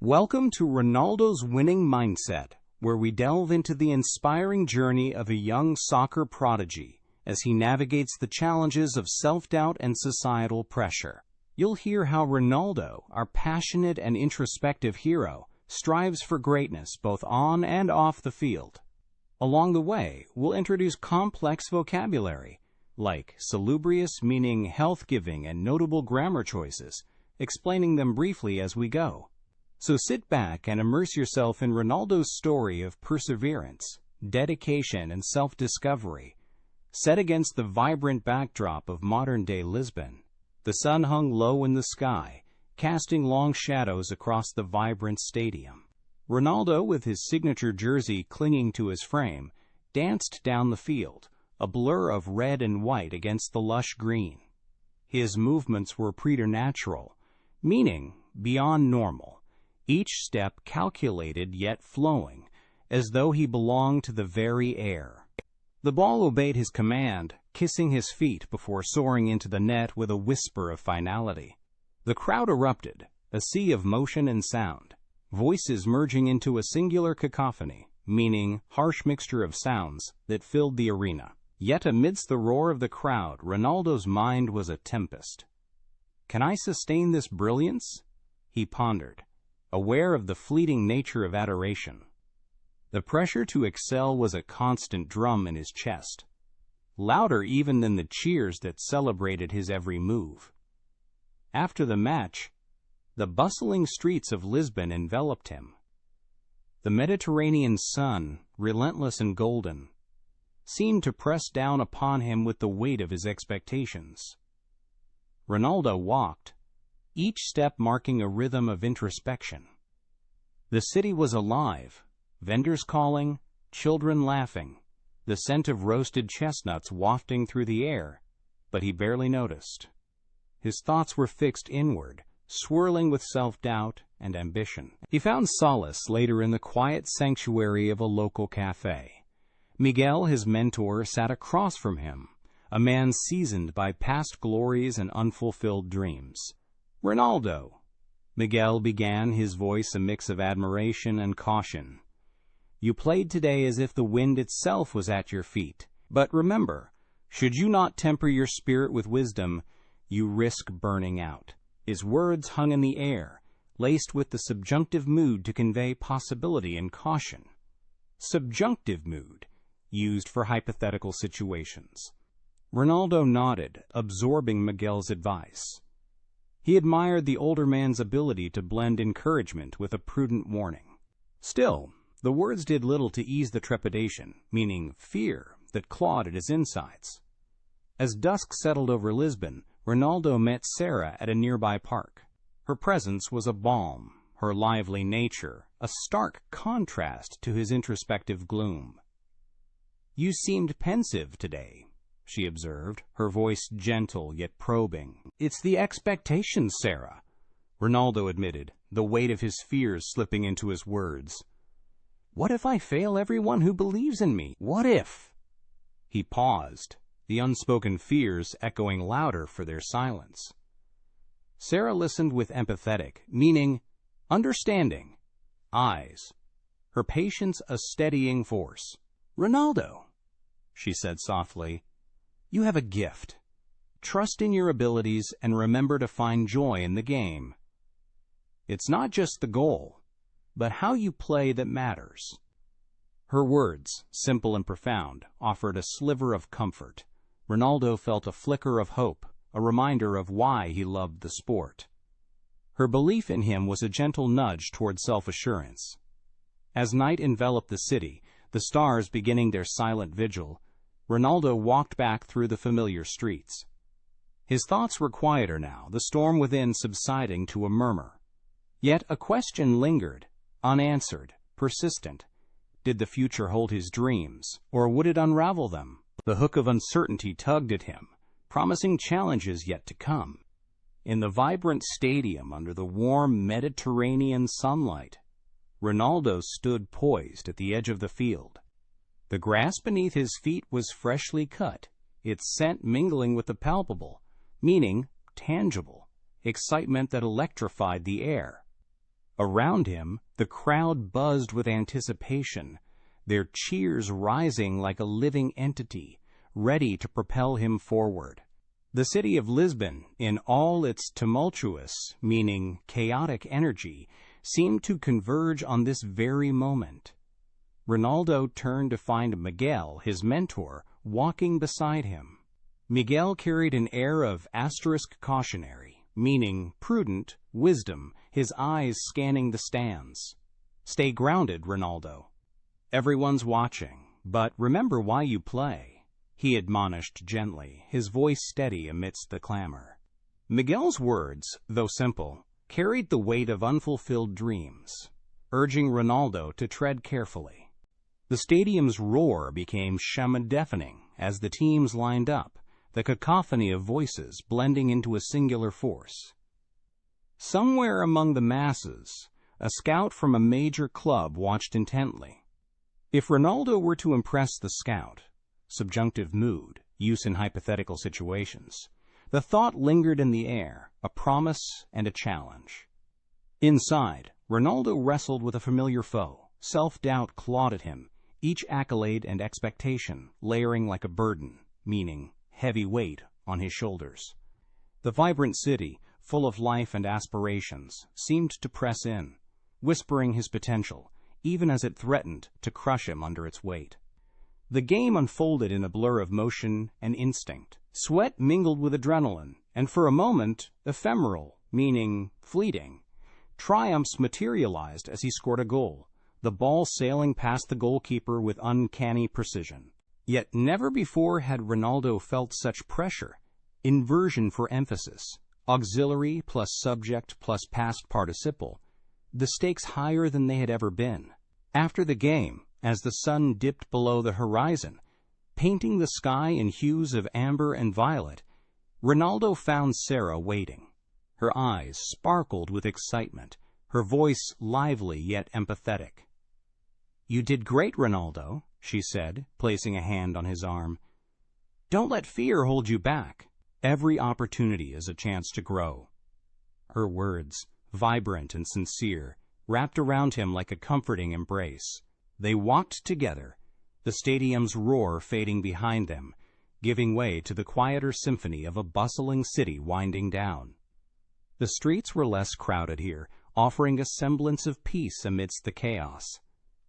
Welcome to Ronaldo's Winning Mindset, where we delve into the inspiring journey of a young soccer prodigy as he navigates the challenges of self-doubt and societal pressure. You'll hear how Ronaldo, our passionate and introspective hero, strives for greatness both on and off the field. Along the way, we'll introduce complex vocabulary, like salubrious meaning health-giving and notable grammar choices, explaining them briefly as we go. So sit back and immerse yourself in Ronaldo's story of perseverance, dedication, and self-discovery. Set against the vibrant backdrop of modern-day Lisbon, the sun hung low in the sky, casting long shadows across the vibrant stadium. Ronaldo, with his signature jersey clinging to his frame, danced down the field, a blur of red and white against the lush green. His movements were preternatural, meaning beyond normal, each step calculated yet flowing, as though he belonged to the very air. The ball obeyed his command, kissing his feet before soaring into the net with a whisper of finality. The crowd erupted, a sea of motion and sound, voices merging into a singular cacophony, meaning harsh mixture of sounds that filled the arena. Yet amidst the roar of the crowd, Ronaldo's mind was a tempest. Can I sustain this brilliance? He pondered, aware of the fleeting nature of adoration. The pressure to excel was a constant drum in his chest, louder even than the cheers that celebrated his every move. After the match, the bustling streets of Lisbon enveloped him. The Mediterranean sun, relentless and golden, seemed to press down upon him with the weight of his expectations. Ronaldo walked, each step marking a rhythm of introspection. The city was alive, vendors calling, children laughing, the scent of roasted chestnuts wafting through the air, but he barely noticed. His thoughts were fixed inward, swirling with self-doubt and ambition. He found solace later in the quiet sanctuary of a local cafe. Miguel, his mentor, sat across from him, a man seasoned by past glories and unfulfilled dreams. "Ronaldo," Miguel began, his voice a mix of admiration and caution. "You played today as if the wind itself was at your feet. But remember, should you not temper your spirit with wisdom, you risk burning out." His words hung in the air, laced with the subjunctive mood to convey possibility and caution. Subjunctive mood, used for hypothetical situations. Ronaldo nodded, absorbing Miguel's advice. He admired the older man's ability to blend encouragement with a prudent warning. Still, the words did little to ease the trepidation, meaning fear, that clawed at his insides. As dusk settled over Lisbon, Ronaldo met Sarah at a nearby park. Her presence was a balm, her lively nature a stark contrast to his introspective gloom. "You seemed pensive today," she observed, her voice gentle yet probing. "It's the expectations, Sarah," Ronaldo admitted, the weight of his fears slipping into his words. "What if I fail everyone who believes in me? What if?" He paused, the unspoken fears echoing louder for their silence. Sarah listened with empathetic, meaning understanding, eyes, her patience a steadying force. "Ronaldo," she said softly, "you have a gift. Trust in your abilities and remember to find joy in the game. It's not just the goal, but how you play that matters." Her words, simple and profound, offered a sliver of comfort. Ronaldo felt a flicker of hope, a reminder of why he loved the sport. Her belief in him was a gentle nudge toward self-assurance. As night enveloped the city, the stars beginning their silent vigil, Ronaldo walked back through the familiar streets. His thoughts were quieter now, the storm within subsiding to a murmur. Yet a question lingered, unanswered, persistent. Did the future hold his dreams, or would it unravel them? The hook of uncertainty tugged at him, promising challenges yet to come. In the vibrant stadium under the warm Mediterranean sunlight, Ronaldo stood poised at the edge of the field. The grass beneath his feet was freshly cut, its scent mingling with the palpable, meaning tangible, excitement that electrified the air. Around him, the crowd buzzed with anticipation, their cheers rising like a living entity, ready to propel him forward. The city of Lisbon, in all its tumultuous, meaning chaotic energy, seemed to converge on this very moment. Ronaldo turned to find Miguel, his mentor, walking beside him. Miguel carried an air of asterisk cautionary, meaning prudent, wisdom, his eyes scanning the stands. "Stay grounded, Ronaldo. Everyone's watching, but remember why you play," he admonished gently, his voice steady amidst the clamor. Miguel's words, though simple, carried the weight of unfulfilled dreams, urging Ronaldo to tread carefully. The stadium's roar became deafening as the teams lined up, the cacophony of voices blending into a singular force. Somewhere among the masses, a scout from a major club watched intently. If Ronaldo were to impress the scout, subjunctive mood, use in hypothetical situations, the thought lingered in the air, a promise and a challenge. Inside, Ronaldo wrestled with a familiar foe. Self-doubt clawed at him, each accolade and expectation layering like a burden, meaning heavy weight on his shoulders. The vibrant city, full of life and aspirations, seemed to press in, whispering his potential, even as it threatened to crush him under its weight. The game unfolded in a blur of motion and instinct. Sweat mingled with adrenaline, and for a moment, ephemeral, meaning fleeting, triumphs materialized as he scored a goal, the ball sailing past the goalkeeper with uncanny precision. Yet never before had Ronaldo felt such pressure. Inversion for emphasis, auxiliary plus subject plus past participle, the stakes higher than they had ever been. After the game, as the sun dipped below the horizon, painting the sky in hues of amber and violet, Ronaldo found Sarah waiting. Her eyes sparkled with excitement, her voice lively yet empathetic. "You did great, Ronaldo," she said, placing a hand on his arm. "Don't let fear hold you back. Every opportunity is a chance to grow." Her words, vibrant and sincere, wrapped around him like a comforting embrace. They walked together, the stadium's roar fading behind them, giving way to the quieter symphony of a bustling city winding down. The streets were less crowded here, offering a semblance of peace amidst the chaos.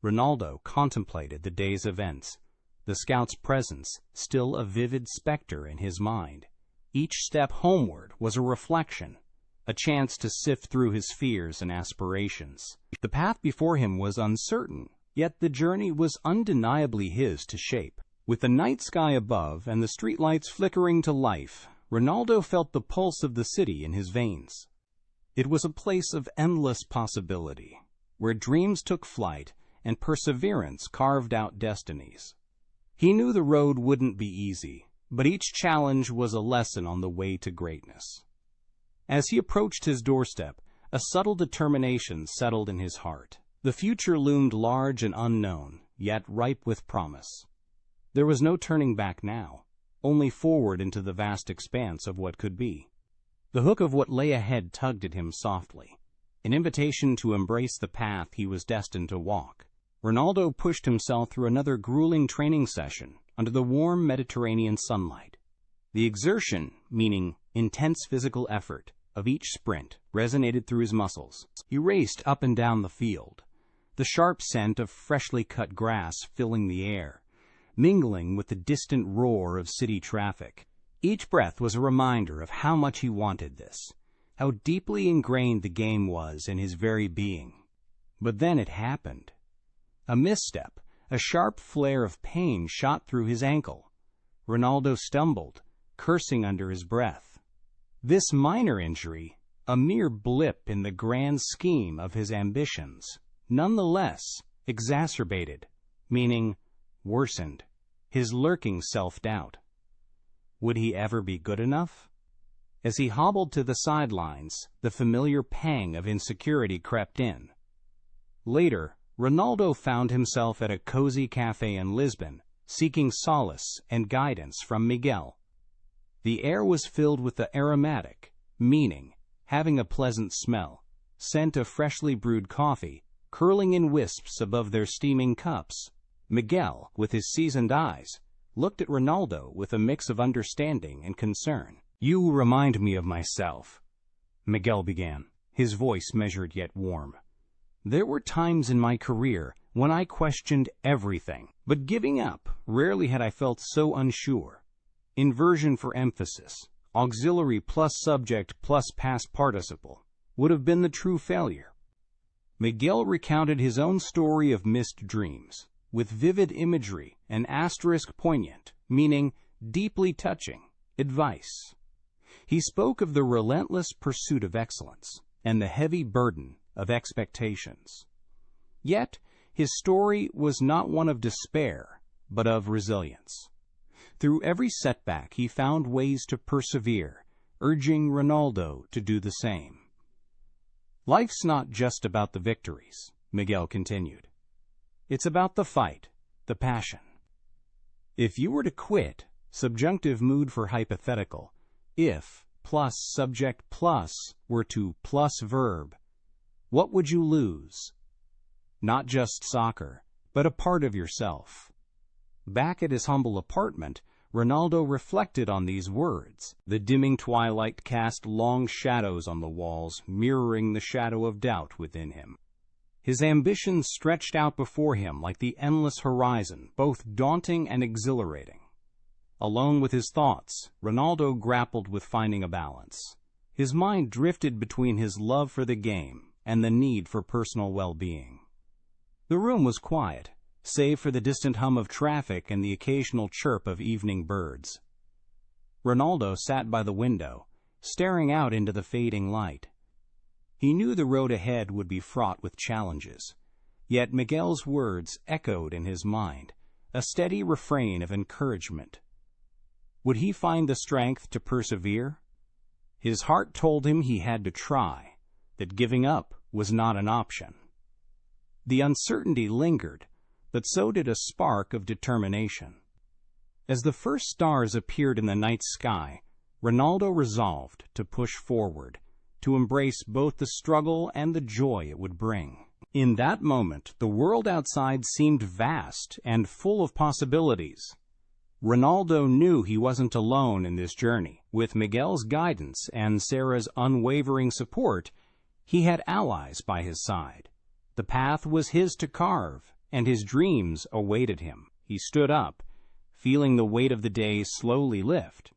Ronaldo contemplated the day's events, the scout's presence still a vivid specter in his mind. Each step homeward was a reflection, a chance to sift through his fears and aspirations. The path before him was uncertain, yet the journey was undeniably his to shape. With the night sky above and the streetlights flickering to life, Ronaldo felt the pulse of the city in his veins. It was a place of endless possibility, where dreams took flight and perseverance carved out destinies. He knew the road wouldn't be easy, but each challenge was a lesson on the way to greatness. As he approached his doorstep, a subtle determination settled in his heart. The future loomed large and unknown, yet ripe with promise. There was no turning back now, only forward into the vast expanse of what could be. The hook of what lay ahead tugged at him softly, an invitation to embrace the path he was destined to walk. Ronaldo pushed himself through another grueling training session under the warm Mediterranean sunlight. The exertion, meaning intense physical effort, of each sprint resonated through his muscles. He raced up and down the field, the sharp scent of freshly cut grass filling the air, mingling with the distant roar of city traffic. Each breath was a reminder of how much he wanted this, how deeply ingrained the game was in his very being. But then it happened. A misstep, a sharp flare of pain shot through his ankle. Ronaldo stumbled, cursing under his breath. This minor injury, a mere blip in the grand scheme of his ambitions, nonetheless exacerbated, meaning worsened, his lurking self-doubt. Would he ever be good enough? As he hobbled to the sidelines, the familiar pang of insecurity crept in. Later, Ronaldo found himself at a cozy cafe in Lisbon, seeking solace and guidance from Miguel. The air was filled with the aromatic, meaning, having a pleasant smell, scent of freshly brewed coffee, curling in wisps above their steaming cups. Miguel, with his seasoned eyes, looked at Ronaldo with a mix of understanding and concern. "You remind me of myself," Miguel began, his voice measured yet warm. "There were times in my career when I questioned everything, but giving up, rarely had I felt so unsure. Inversion for emphasis, auxiliary plus subject plus past participle, would have been the true failure." Miguel recounted his own story of missed dreams, with vivid imagery and asterisk poignant, meaning deeply touching, advice. He spoke of the relentless pursuit of excellence and the heavy burden of expectations. Yet, his story was not one of despair, but of resilience. Through every setback, he found ways to persevere, urging Ronaldo to do the same. "Life's not just about the victories," Miguel continued. "It's about the fight, the passion. If you were to quit, subjunctive mood for hypothetical, if plus subject plus were to plus verb, what would you lose? Not just soccer, but a part of yourself." Back at his humble apartment, Ronaldo reflected on these words. The dimming twilight cast long shadows on the walls, mirroring the shadow of doubt within him. His ambitions stretched out before him like the endless horizon, both daunting and exhilarating. Alone with his thoughts, Ronaldo grappled with finding a balance. His mind drifted between his love for the game and the need for personal well-being. The room was quiet, save for the distant hum of traffic and the occasional chirp of evening birds. Ronaldo sat by the window, staring out into the fading light. He knew the road ahead would be fraught with challenges, yet Miguel's words echoed in his mind, a steady refrain of encouragement. Would he find the strength to persevere? His heart told him he had to try, that giving up was not an option. The uncertainty lingered, but so did a spark of determination. As the first stars appeared in the night sky, Ronaldo resolved to push forward, to embrace both the struggle and the joy it would bring. In that moment, the world outside seemed vast and full of possibilities. Ronaldo knew he wasn't alone in this journey. With Miguel's guidance and Sarah's unwavering support, he had allies by his side. The path was his to carve, and his dreams awaited him. He stood up, feeling the weight of the day slowly lift.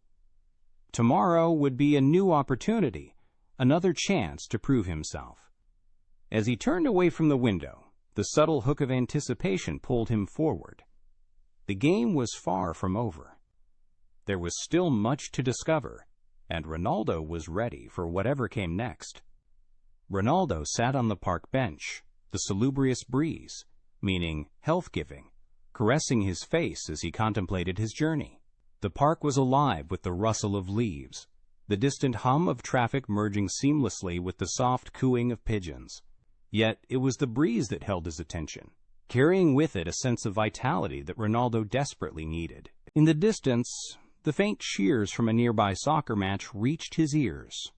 Tomorrow would be a new opportunity, another chance to prove himself. As he turned away from the window, the subtle hook of anticipation pulled him forward. The game was far from over. There was still much to discover, and Ronaldo was ready for whatever came next. Ronaldo sat on the park bench, the salubrious breeze, meaning health-giving, caressing his face as he contemplated his journey. The park was alive with the rustle of leaves, the distant hum of traffic merging seamlessly with the soft cooing of pigeons. Yet it was the breeze that held his attention, carrying with it a sense of vitality that Ronaldo desperately needed. In the distance, the faint cheers from a nearby soccer match reached his ears,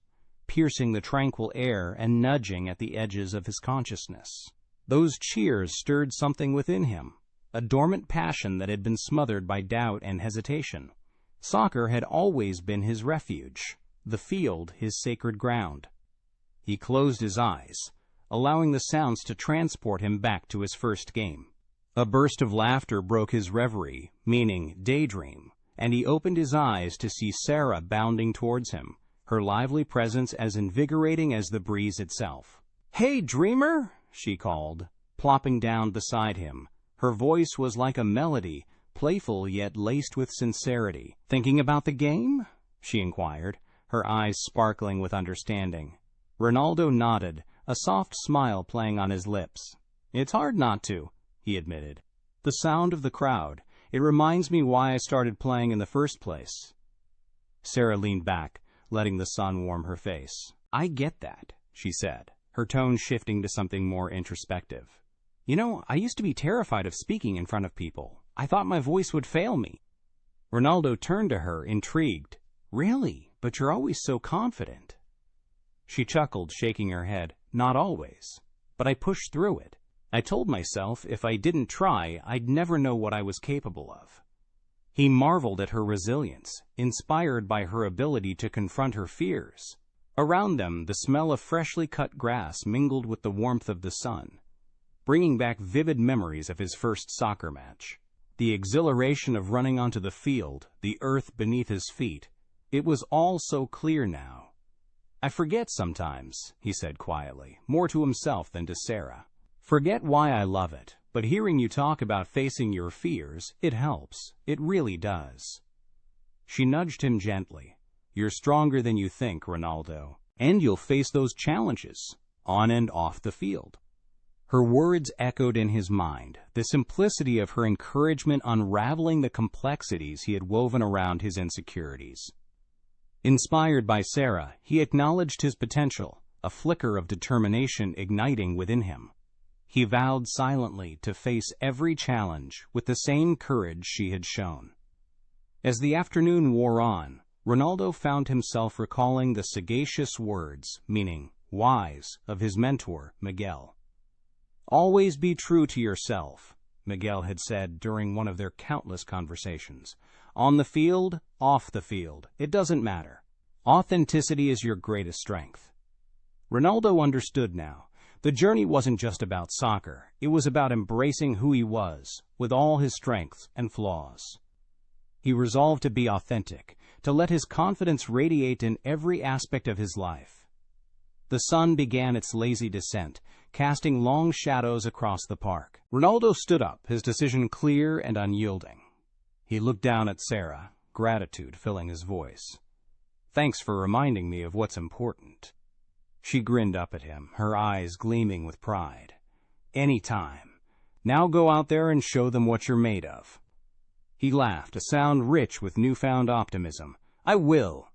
piercing the tranquil air and nudging at the edges of his consciousness. Those cheers stirred something within him, a dormant passion that had been smothered by doubt and hesitation. Soccer had always been his refuge, the field his sacred ground. He closed his eyes, allowing the sounds to transport him back to his first game. A burst of laughter broke his reverie, meaning daydream, and he opened his eyes to see Sarah bounding towards him, her lively presence as invigorating as the breeze itself. "Hey, dreamer!" she called, plopping down beside him. Her voice was like a melody, playful yet laced with sincerity. "Thinking about the game?" she inquired, her eyes sparkling with understanding. Ronaldo nodded, a soft smile playing on his lips. "It's hard not to," he admitted. "The sound of the crowd. It reminds me why I started playing in the first place." Sarah leaned back, letting the sun warm her face. "I get that," she said, her tone shifting to something more introspective. "You know, I used to be terrified of speaking in front of people. I thought my voice would fail me." Ronaldo turned to her, intrigued. "Really? But you're always so confident." She chuckled, shaking her head. not always. But I pushed through it. I told myself if I didn't try, I'd never know what I was capable of. He marveled at her resilience, inspired by her ability to confront her fears. Around them, the smell of freshly cut grass mingled with the warmth of the sun, bringing back vivid memories of his first soccer match. The exhilaration of running onto the field, the earth beneath his feet, it was all so clear now. "I forget sometimes," he said quietly, more to himself than to Sarah. "Forget why I love it, but hearing you talk about facing your fears, it helps. It really does." She nudged him gently. "You're stronger than you think, Ronaldo, and you'll face those challenges, on and off the field." Her words echoed in his mind, the simplicity of her encouragement unraveling the complexities he had woven around his insecurities. Inspired by Sarah, he acknowledged his potential, a flicker of determination igniting within him. He vowed silently to face every challenge with the same courage she had shown. As the afternoon wore on, Ronaldo found himself recalling the sagacious words, meaning wise, of his mentor, Miguel. "Always be true to yourself," Miguel had said during one of their countless conversations. "On the field, off the field, it doesn't matter. Authenticity is your greatest strength." Ronaldo understood now. The journey wasn't just about soccer. It was about embracing who he was, with all his strengths and flaws. He resolved to be authentic, to let his confidence radiate in every aspect of his life. The sun began its lazy descent, casting long shadows across the park. Ronaldo stood up, his decision clear and unyielding. He looked down at Sarah, gratitude filling his voice. "Thanks for reminding me of what's important." She grinned up at him, her eyes gleaming with pride. "Anytime. Now go out there and show them what you're made of." He laughed, a sound rich with newfound optimism. "I will."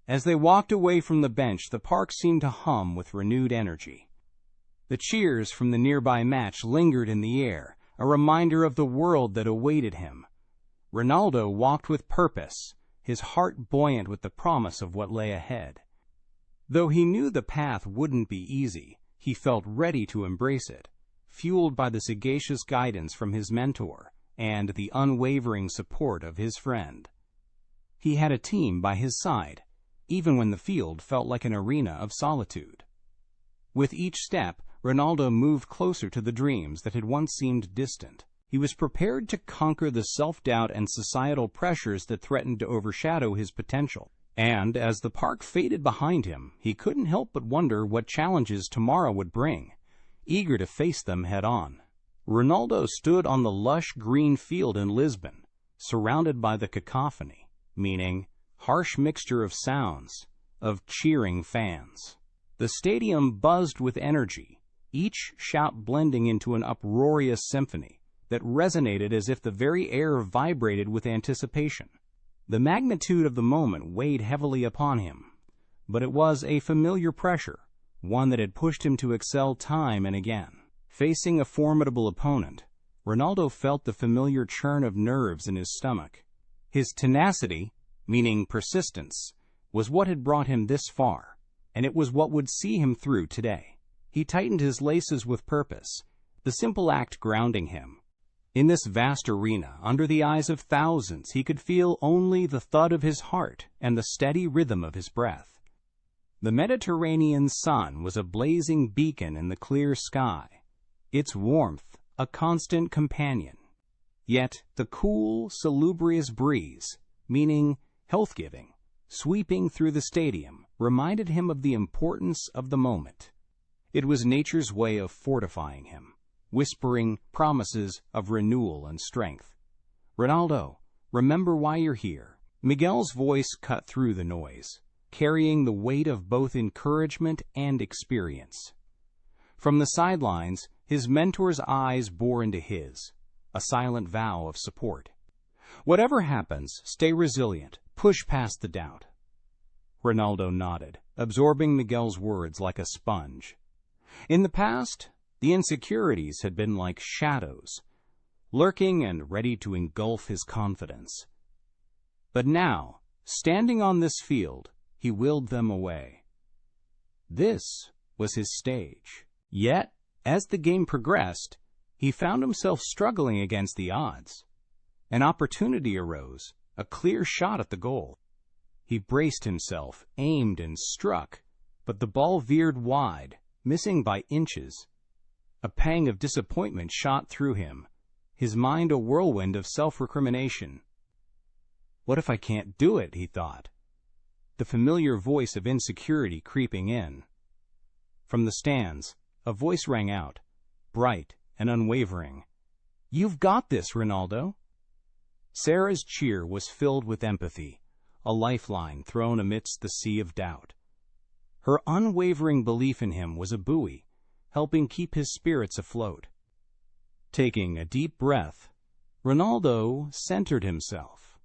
As they walked away from the bench, the park seemed to hum with renewed energy. The cheers from the nearby match lingered in the air, a reminder of the world that awaited him. Ronaldo walked with purpose, his heart buoyant with the promise of what lay ahead. Though he knew the path wouldn't be easy, he felt ready to embrace it, fueled by the sagacious guidance from his mentor and the unwavering support of his friend. He had a team by his side, even when the field felt like an arena of solitude. With each step, Ronaldo moved closer to the dreams that had once seemed distant. He was prepared to conquer the self-doubt and societal pressures that threatened to overshadow his potential. And as the park faded behind him, he couldn't help but wonder what challenges tomorrow would bring, eager to face them head-on. Ronaldo stood on the lush green field in Lisbon, surrounded by the cacophony, meaning harsh mixture of sounds, of cheering fans. The stadium buzzed with energy, each shout blending into an uproarious symphony that resonated as if the very air vibrated with anticipation. The magnitude of the moment weighed heavily upon him, but it was a familiar pressure, one that had pushed him to excel time and again. Facing a formidable opponent, Ronaldo felt the familiar churn of nerves in his stomach. His tenacity, meaning persistence, was what had brought him this far, and it was what would see him through today. He tightened his laces with purpose, the simple act grounding him. In this vast arena, under the eyes of thousands, he could feel only the thud of his heart and the steady rhythm of his breath. The Mediterranean sun was a blazing beacon in the clear sky, its warmth a constant companion. Yet the cool, salubrious breeze, meaning health-giving, sweeping through the stadium, reminded him of the importance of the moment. It was nature's way of fortifying him, whispering promises of renewal and strength. "Ronaldo, remember why you're here." Miguel's voice cut through the noise, carrying the weight of both encouragement and experience. From the sidelines, his mentor's eyes bore into his, a silent vow of support. "Whatever happens, stay resilient, push past the doubt." Ronaldo nodded, absorbing Miguel's words like a sponge. In the past, the insecurities had been like shadows, lurking and ready to engulf his confidence. But now, standing on this field, he willed them away. This was his stage. Yet, as the game progressed, he found himself struggling against the odds. An opportunity arose, a clear shot at the goal. He braced himself, aimed, and struck, but the ball veered wide, missing by inches. A pang of disappointment shot through him, his mind a whirlwind of self-recrimination. "What if I can't do it?" he thought, the familiar voice of insecurity creeping in. From the stands, a voice rang out, bright and unwavering. "You've got this, Ronaldo." Sarah's cheer was filled with empathy, a lifeline thrown amidst the sea of doubt. Her unwavering belief in him was a buoy, helping keep his spirits afloat. Taking a deep breath, Ronaldo centered himself.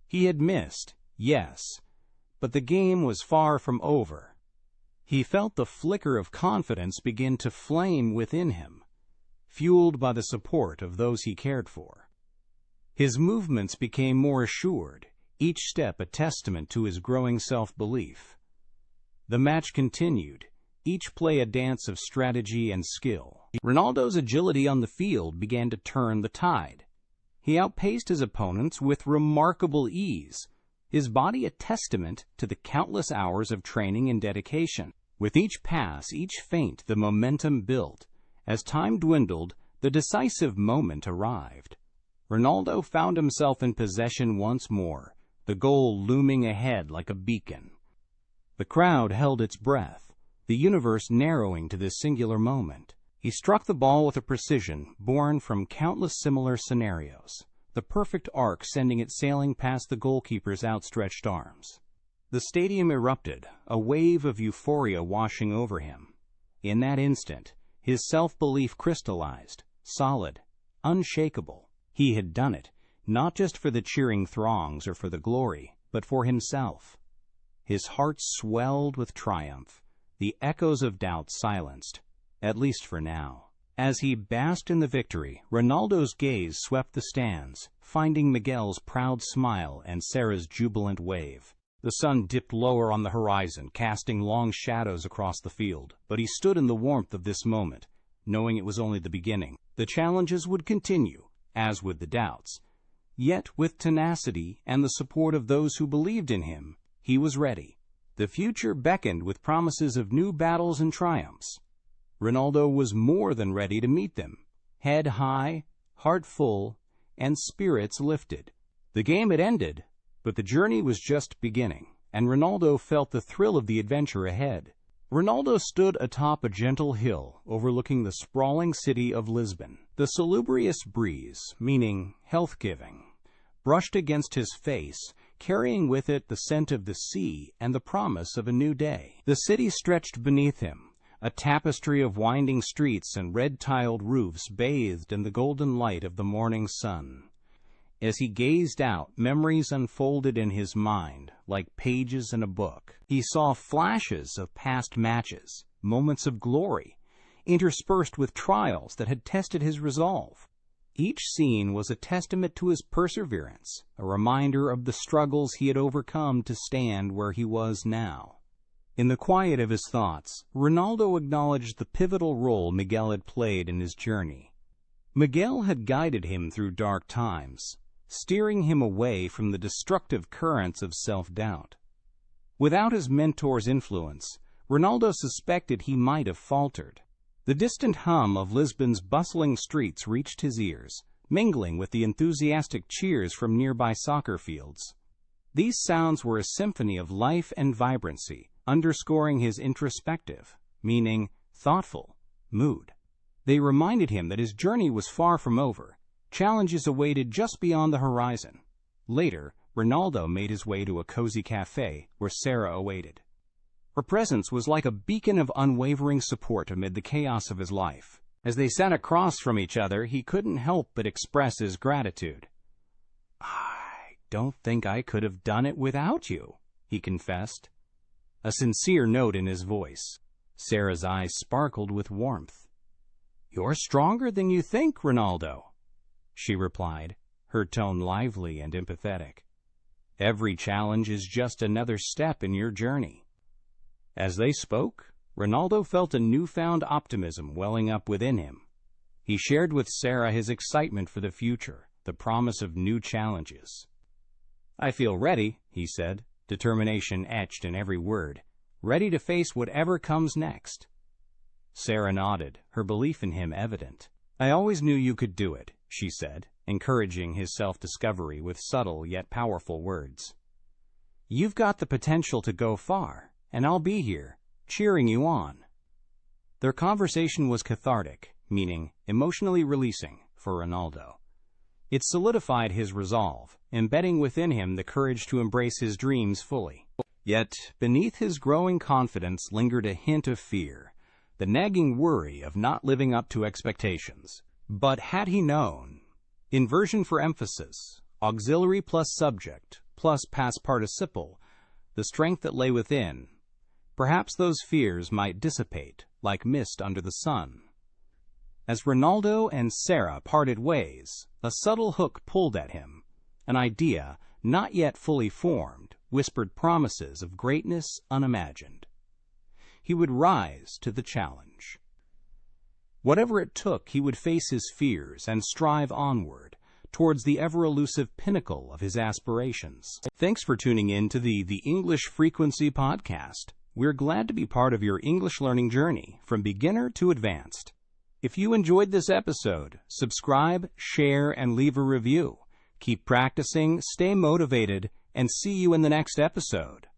He had missed, yes, but the game was far from over. He felt the flicker of confidence begin to flame within him, fueled by the support of those he cared for. His movements became more assured, each step a testament to his growing self-belief. The match continued, each play a dance of strategy and skill. Ronaldo's agility on the field began to turn the tide. He outpaced his opponents with remarkable ease, his body a testament to the countless hours of training and dedication. With each pass, each feint, the momentum built. As time dwindled, the decisive moment arrived. Ronaldo found himself in possession once more, the goal looming ahead like a beacon. The crowd held its breath, the universe narrowing to this singular moment. He struck the ball with a precision born from countless similar scenarios, the perfect arc sending it sailing past the goalkeeper's outstretched arms. The stadium erupted, a wave of euphoria washing over him. In that instant, his self-belief crystallized, solid, unshakable. He had done it, not just for the cheering throngs or for the glory, but for himself. His heart swelled with triumph, the echoes of doubt silenced, at least for now. As he basked in the victory, Ronaldo's gaze swept the stands, finding Miguel's proud smile and Sarah's jubilant wave. The sun dipped lower on the horizon, casting long shadows across the field, but he stood in the warmth of this moment, knowing it was only the beginning. The challenges would continue, as would the doubts. Yet, with tenacity and the support of those who believed in him, he was ready. The future beckoned with promises of new battles and triumphs. Ronaldo was more than ready to meet them, head high, heart full, and spirits lifted. The game had ended, but the journey was just beginning, and Ronaldo felt the thrill of the adventure ahead. Ronaldo stood atop a gentle hill overlooking the sprawling city of Lisbon. The salubrious breeze, meaning health-giving, brushed against his face, carrying with it the scent of the sea and the promise of a new day. The city stretched beneath him, a tapestry of winding streets and red-tiled roofs bathed in the golden light of the morning sun. As he gazed out, memories unfolded in his mind like pages in a book. He saw flashes of past matches, moments of glory, interspersed with trials that had tested his resolve. Each scene was a testament to his perseverance, a reminder of the struggles he had overcome to stand where he was now. In the quiet of his thoughts, Ronaldo acknowledged the pivotal role Miguel had played in his journey. Miguel had guided him through dark times, steering him away from the destructive currents of self-doubt. Without his mentor's influence, Ronaldo suspected he might have faltered. The distant hum of Lisbon's bustling streets reached his ears, mingling with the enthusiastic cheers from nearby soccer fields. These sounds were a symphony of life and vibrancy, underscoring his introspective, meaning thoughtful, mood. They reminded him that his journey was far from over. Challenges awaited just beyond the horizon. Later, Ronaldo made his way to a cozy cafe where Sarah awaited. Her presence was like a beacon of unwavering support amid the chaos of his life. As they sat across from each other, he couldn't help but express his gratitude. "I don't think I could have done it without you," he confessed, a sincere note in his voice. Sarah's eyes sparkled with warmth. "You're stronger than you think, Ronaldo," she replied, her tone lively and empathetic. "Every challenge is just another step in your journey." As they spoke, Ronaldo felt a newfound optimism welling up within him. He shared with Sarah his excitement for the future, the promise of new challenges. "I feel ready," he said, determination etched in every word, "ready to face whatever comes next." Sarah nodded, her belief in him evident. "I always knew you could do it," she said, encouraging his self-discovery with subtle yet powerful words. "You've got the potential to go far, and I'll be here, cheering you on." Their conversation was cathartic, meaning emotionally releasing, for Ronaldo. It solidified his resolve, embedding within him the courage to embrace his dreams fully. Yet, beneath his growing confidence lingered a hint of fear, the nagging worry of not living up to expectations. But had he known, inversion for emphasis, auxiliary plus subject, plus past participle, the strength that lay within, perhaps those fears might dissipate like mist under the sun. As Ronaldo and Sarah parted ways, a subtle hook pulled at him. An idea, not yet fully formed, whispered promises of greatness unimagined. He would rise to the challenge. Whatever it took, he would face his fears and strive onward, towards the ever-elusive pinnacle of his aspirations. Thanks for tuning in to the English Frequency podcast. We're glad to be part of your English learning journey, from beginner to advanced. If you enjoyed this episode, subscribe, share, and leave a review. Keep practicing, stay motivated, and see you in the next episode.